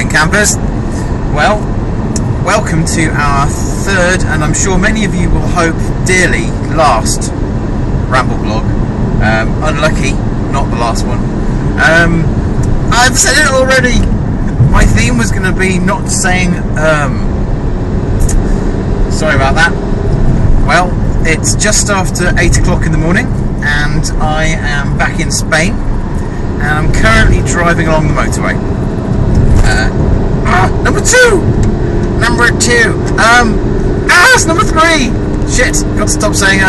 morning, campers. Well, welcome to our third, and I'm sure many of you will hope dearly, last Rambleblog. Unlucky, not the last one. I've said it already. My theme was going to be not saying sorry about that. Well, it's just after 8 o'clock in the morning, and I am back in Spain, and I'm currently driving along the motorway. Number two! It's number three! Shit, got to stop saying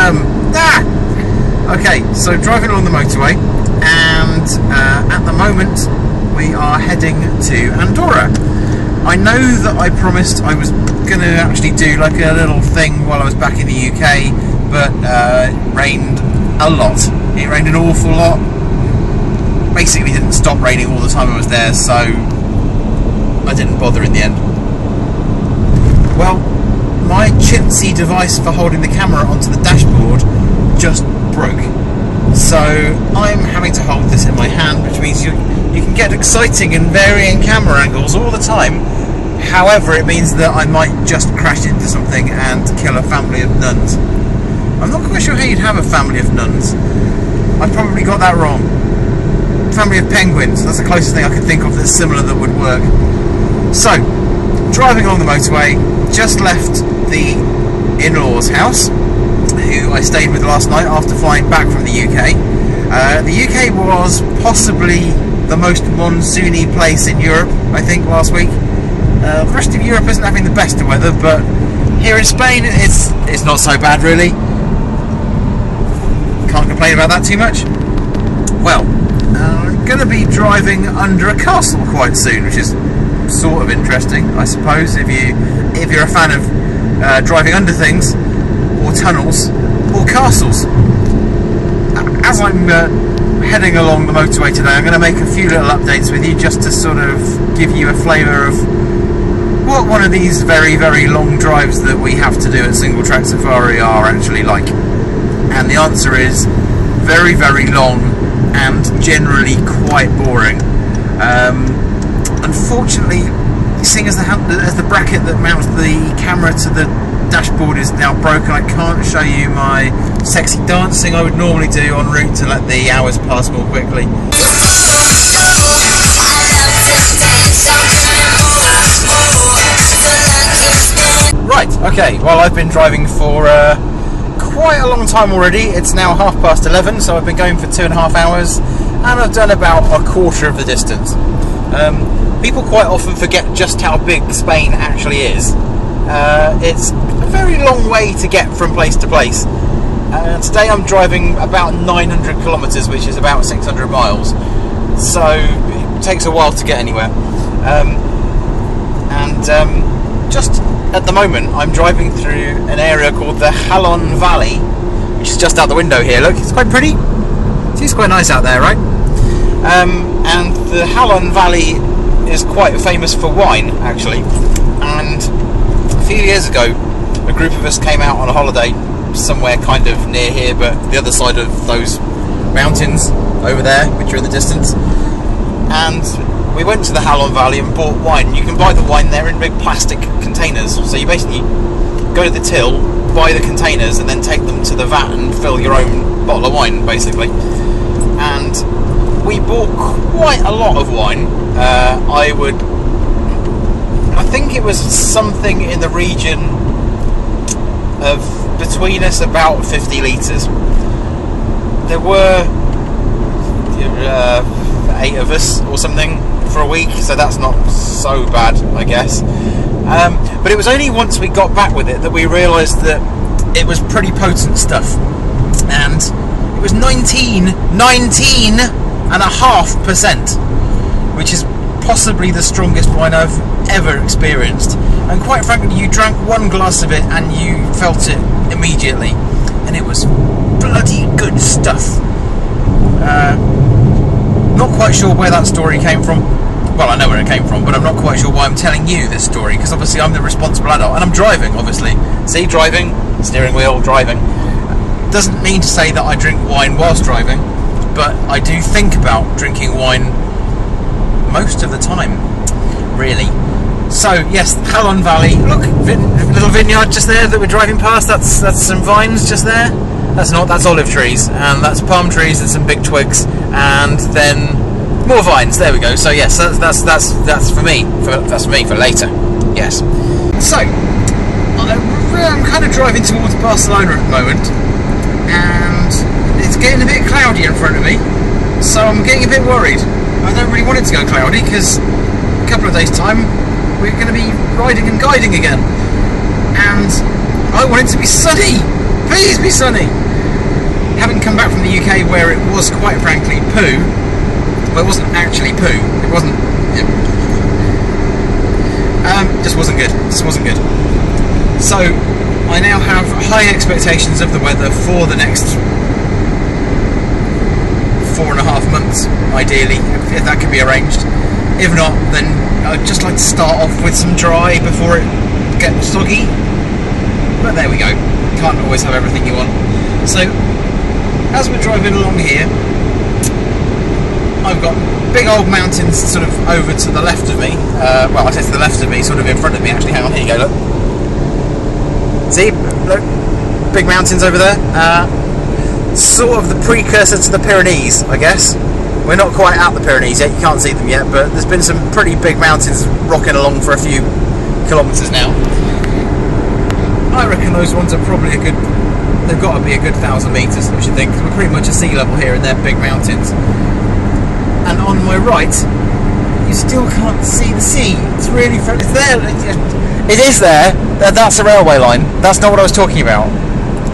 Okay, so driving along the motorway, and at the moment we are heading to Andorra. I know that I promised I was going to actually do like a little thing while I was back in the UK, but it rained a lot. It rained an awful lot. Basically didn't stop raining all the time I was there, so I didn't bother in the end. Well, my chintzy device for holding the camera onto the dashboard just broke. So I'm having to hold this in my hand, which means you can get exciting and varying camera angles all the time. However, it means that I might just crash into something and kill a family of nuns. I'm not quite sure how you'd have a family of nuns. I probably got that wrong. Family of penguins, that's the closest thing I could think of that's similar that would work. So, driving along the motorway, just left the in-laws' house, who I stayed with last night after flying back from the UK. The UK was possibly the most monsoony place in Europe, I think, last week. The rest of Europe isn't having the best of weather, but here in Spain it's not so bad, really. Can't complain about that too much. Well, I'm going to be driving under a castle quite soon, which is sort of interesting, I suppose, if you're a fan of driving under things, or tunnels, or castles. As I'm heading along the motorway today, I'm going to make a few little updates with you just to sort of give you a flavour of what one of these very, very long drives that we have to do at Single Track Safari are actually like. And the answer is very, very long and generally quite boring. Unfortunately, seeing as the bracket that mounts the camera to the dashboard is now broken, I can't show you my sexy dancing I would normally do en route to let the hours pass more quickly. Right, okay, well, I've been driving for quite a long time already. It's now 11:30, so I've been going for 2.5 hours, and I've done about a quarter of the distance. People quite often forget just how big Spain actually is. It's a very long way to get from place to place. Today I'm driving about 900 kilometres, which is about 600 miles, so it takes a while to get anywhere. Just at the moment I'm driving through an area called the Jalón Valley, which is just out the window here. Look, it's quite pretty. It's quite nice out there, right? And the Jalón Valley is quite famous for wine, actually. And a few years ago, a group of us came out on a holiday somewhere kind of near here, but the other side of those mountains over there, which are in the distance. And we went to the Jalón Valley and bought wine. You can buy the wine there in big plastic containers. So you basically go to the till, buy the containers, and then take them to the vat and fill your own bottle of wine, basically. And we bought quite a lot of wine. I think it was something in the region of, between us, about 50 litres. There were 8 of us or something for a week, so that's not so bad, I guess. But it was only once we got back with it that we realised that it was pretty potent stuff. And it was 19.5%, which is possibly the strongest wine I've ever experienced. And quite frankly, you drank one glass of it and you felt it immediately, and it was bloody good stuff. Not quite sure where that story came from. Well, I know where it came from, but I'm not quite sure why I'm telling you this story, because obviously I'm the responsible adult, and I'm driving, obviously. See, driving, steering wheel, driving. Doesn't mean to say that I drink wine whilst driving, but I do think about drinking wine most of the time. really. So yes, Halon Valley. Look, little vineyard just there that we're driving past. That's some vines just there. That's olive trees, and that's palm trees and some big twigs, and then more vines. There we go. So yes, that's for me. That's for me for later. Yes. So I'm kind of driving towards Barcelona at the moment, and it's getting a bit cloudy in front of me. So I'm getting a bit worried. I don't really want it to go cloudy because a couple of days' time we're going to be riding and guiding again, and I want it to be sunny. Please be sunny. Having come back from the UK where it was quite frankly poo, well, it wasn't actually poo. It wasn't. Just wasn't good. Just wasn't good. So I now have high expectations of the weather for the next 4.5 months, ideally, if that can be arranged. If not, then I'd just like to start off with some dry before it gets soggy. But there we go. Can't always have everything you want. So, as we're driving along here, I've got big old mountains sort of over to the left of me. Well, I say to the left of me, sort of in front of me actually. Hang on, here you go, look. See? Look. Big mountains over there. Sort of the precursor to the Pyrenees, I guess. We're not quite at the Pyrenees yet, you can't see them yet, but there's been some pretty big mountains rocking along for a few kilometres now. I reckon those ones are probably they've got to be a good 1,000 metres, I should think, because we're pretty much at sea level here and they're big mountains. And on my right, you still can't see the sea. It's really, it's there. It is there. That's a railway line. That's not what I was talking about.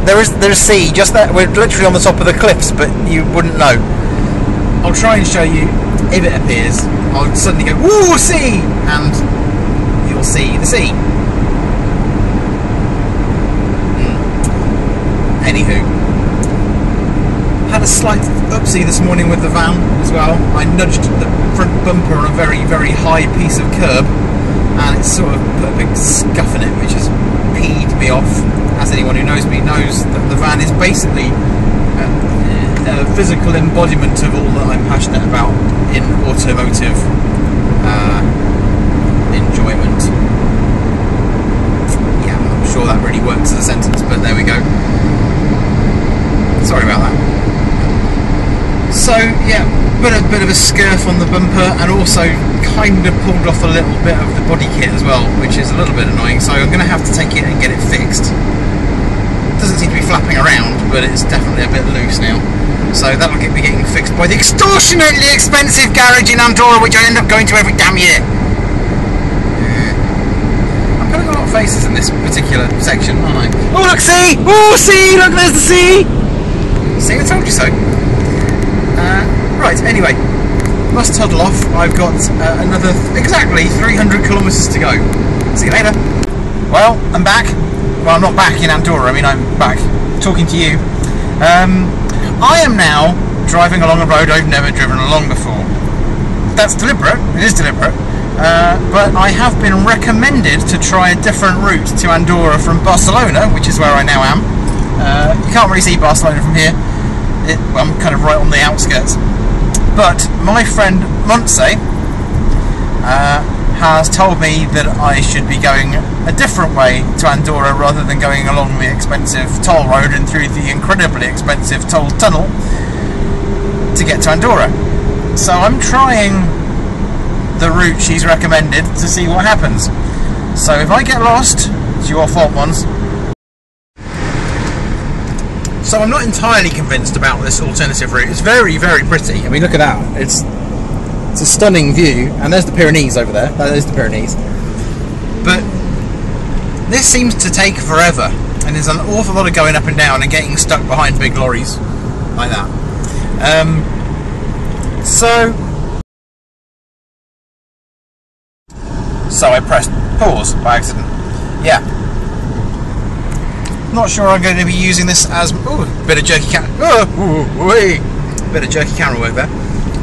There's sea just there. We're literally on the top of the cliffs, but you wouldn't know. I'll try and show you if it appears. I'll suddenly go, "Ooh, sea!" and you'll see the sea. Anywho, had a slight upsie this morning with the van as well. I nudged the front bumper on a very, very high piece of curb, and it sort of put a big scuff in it, which has peed me off. As anyone who knows me knows, that the van is basically a physical embodiment of all that I'm passionate about in automotive enjoyment. Yeah, I'm not sure that really works as a sentence, but there we go. Sorry about that. So yeah, bit of a scurf on the bumper, and also kind of pulled off a little bit of the body kit as well, which is a little bit annoying. So I'm going to have to take it and get it fixed. It doesn't seem to be flapping around, but it's definitely a bit loose now. So that'll be getting fixed by the extortionately expensive garage in Andorra, which I end up going to every damn year. I'm putting a lot of faces in this particular section, aren't I? Oh look, sea! Oh, sea! Look, there's the sea! See, I told you so. Right, anyway, must toddle off. I've got another exactly 300 kilometres to go. See you later. Well, I'm back. Well, I'm not back in Andorra. I mean, I'm back talking to you. I am now driving along a road I've never driven along before. That's deliberate. It is deliberate. But I have been recommended to try a different route to Andorra from Barcelona, which is where I now am. You can't really see Barcelona from here. Well, I'm kind of right on the outskirts. But my friend Montse has told me that I should be going a different way to Andorra rather than going along the expensive toll road and through the incredibly expensive toll tunnel to get to Andorra. So I'm trying the route she's recommended to see what happens. So if I get lost, it's your fault, Mons. So I'm not entirely convinced about this alternative route. It's very, very pretty. I mean, look at that. It's a stunning view, and there's the Pyrenees over there. That is the Pyrenees. But this seems to take forever, and there's an awful lot of going up and down and getting stuck behind big lorries like that. So I pressed pause by accident. Yeah. Not sure I'm going to be using this as bit of jerky bit of jerky camera work there.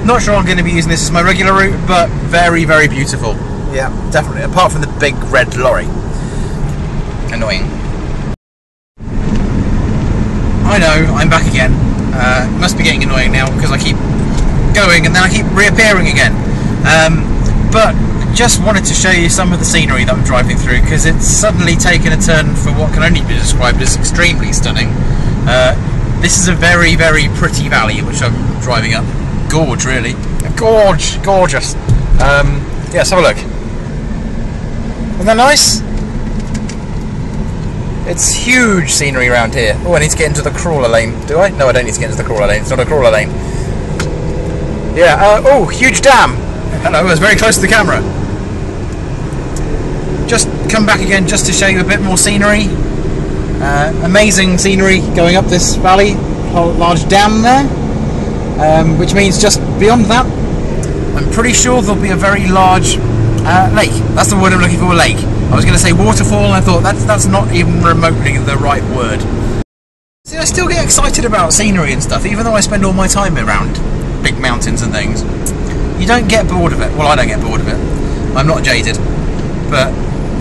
Not sure I'm going to be using this as my regular route, but very, very beautiful. Yeah, definitely. Apart from the big red lorry. Annoying. I know, I'm back again. It must be getting annoying now because I keep going and then I keep reappearing again. But just wanted to show you some of the scenery that I'm driving through, because it's suddenly taken a turn for what can only be described as extremely stunning. This is a very, very pretty valley which I'm driving up. Gorge, really. Gorgeous. Yeah, let's have a look. Isn't that nice? It's huge scenery around here. Oh, I need to get into the crawler lane. Do I? No, I don't need to get into the crawler lane. It's not a crawler lane. Yeah, oh, huge dam. Hello, I was very close to the camera. Just come back again just to show you a bit more scenery. Amazing scenery going up this valley. Whole large dam there. Which means just beyond that, I'm pretty sure there'll be a very large lake. That's the word I'm looking for, lake. I was going to say waterfall, and I thought that's not even remotely the right word. See, I still get excited about scenery and stuff, even though I spend all my time around big mountains and things. You don't get bored of it. Well, I don't get bored of it. I'm not jaded. But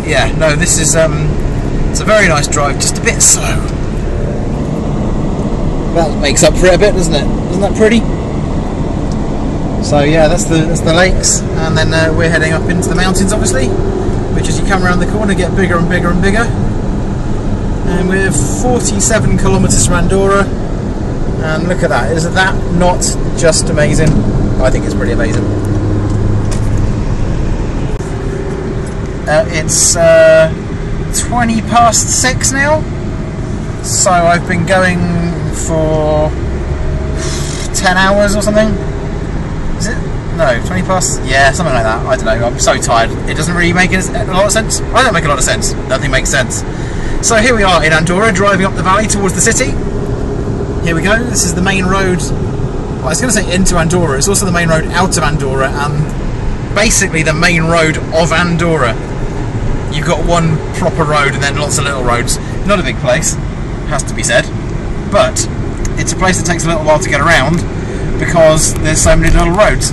yeah, no, this is it's a very nice drive, just a bit slow. That makes up for it a bit, doesn't it? Isn't that pretty? So yeah, that's the lakes, and then we're heading up into the mountains, obviously, which as you come around the corner get bigger and bigger and bigger. And we're 47 kilometres from Andorra, and look at that. Isn't that not just amazing? I think it's pretty amazing. It's 20 past 6 now, so I've been going for 10 hours or something. Is it? No, 20 past? Yeah, something like that. I don't know. I'm so tired. It doesn't really make a lot of sense. I don't make a lot of sense. Nothing makes sense. So here we are in Andorra, driving up the valley towards the city. Here we go. This is the main road. Well, I was going to say into Andorra. It's also the main road out of Andorra, and basically the main road of Andorra. You've got one proper road and then lots of little roads. Not a big place, has to be said, but it's a place that takes a little while to get around because there's so many little roads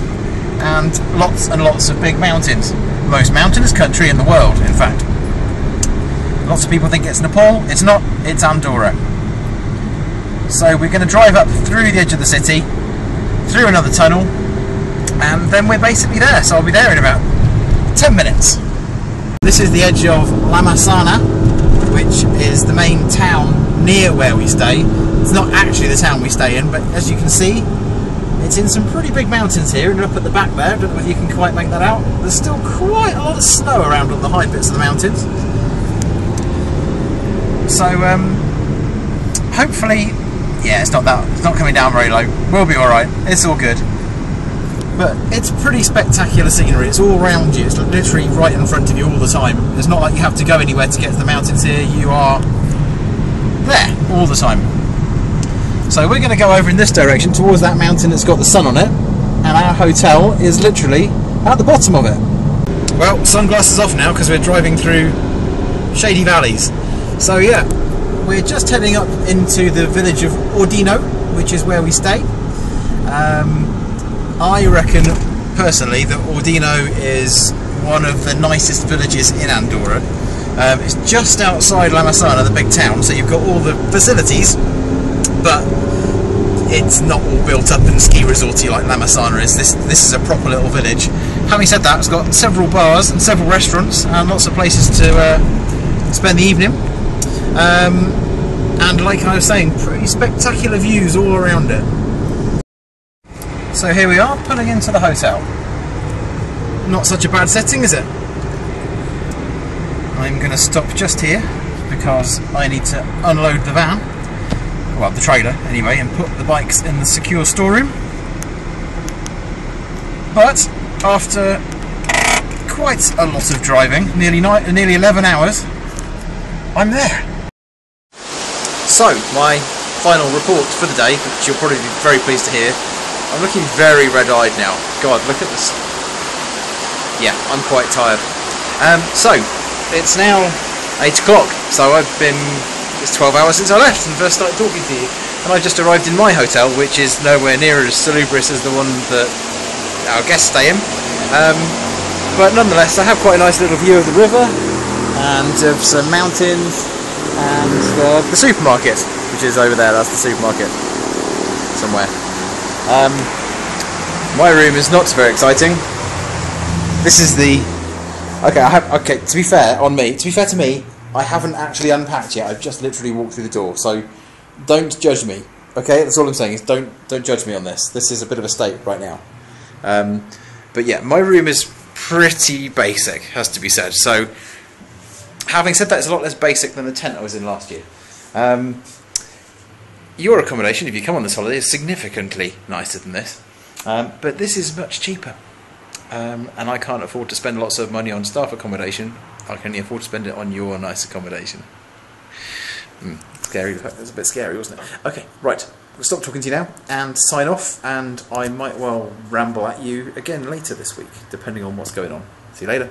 and lots of big mountains. Most mountainous country in the world, in fact. Lots of people think it's Nepal. It's not. It's Andorra. So we're going to drive up through the edge of the city, through another tunnel, and then we're basically there. So I'll be there in about 10 minutes. This is the edge of La Massana, which is the main town near where we stay. It's not actually the town we stay in, but as you can see, it's in some pretty big mountains here. And up at the back there, I don't know if you can quite make that out, there's still quite a lot of snow around on the high bits of the mountains. So hopefully, yeah, it's not coming down very low. We'll be alright, it's all good. But it's pretty spectacular scenery. It's all around you. It's literally right in front of you all the time. It's not like you have to go anywhere to get to the mountains here. You are there all the time. So we're going to go over in this direction towards that mountain that's got the sun on it, and our hotel is literally at the bottom of it. Well, sunglasses off now because we're driving through shady valleys. So yeah, we're just heading up into the village of Ordino, which is where we stay. I reckon, personally, that Ordino is one of the nicest villages in Andorra. It's just outside La Massana, the big town, so you've got all the facilities, but it's not all built up and ski resorty like La Massana is. This is a proper little village. Having said that, it's got several bars and several restaurants and lots of places to spend the evening. And like I was saying, pretty spectacular views all around it. So here we are, pulling into the hotel. Not such a bad setting, is it? I'm going to stop just here because I need to unload the van, well, the trailer anyway, and put the bikes in the secure storeroom. But after quite a lot of driving, nearly 11 hours, I'm there. So, my final report for the day, which you'll probably be very pleased to hear. I'm looking very red-eyed now. God, look at this. Yeah, I'm quite tired. So, it's now 8 o'clock. So it's 12 hours since I left and first started talking to you. And I've just arrived in my hotel, which is nowhere near as salubrious as the one that our guests stay in. But nonetheless, I have quite a nice little view of the river and of some mountains and the supermarket, which is over there. That's the supermarket somewhere. My room is not very exciting. This is the Okay, okay, to be fair to me, I haven't actually unpacked yet. I've just literally walked through the door, so don't judge me. Okay, that's all I'm saying is don't judge me on this. This is a bit of a state right now. But yeah, my room is pretty basic, has to be said. So, having said that, it's a lot less basic than the tent I was in last year. Your accommodation, if you come on this holiday, is significantly nicer than this. But this is much cheaper. And I can't afford to spend lots of money on staff accommodation. I can only afford to spend it on your nice accommodation. Scary. That was a bit scary, wasn't it? Okay, right. We'll stop talking to you now and sign off, and I might well ramble at you again later this week, depending on what's going on. See you later.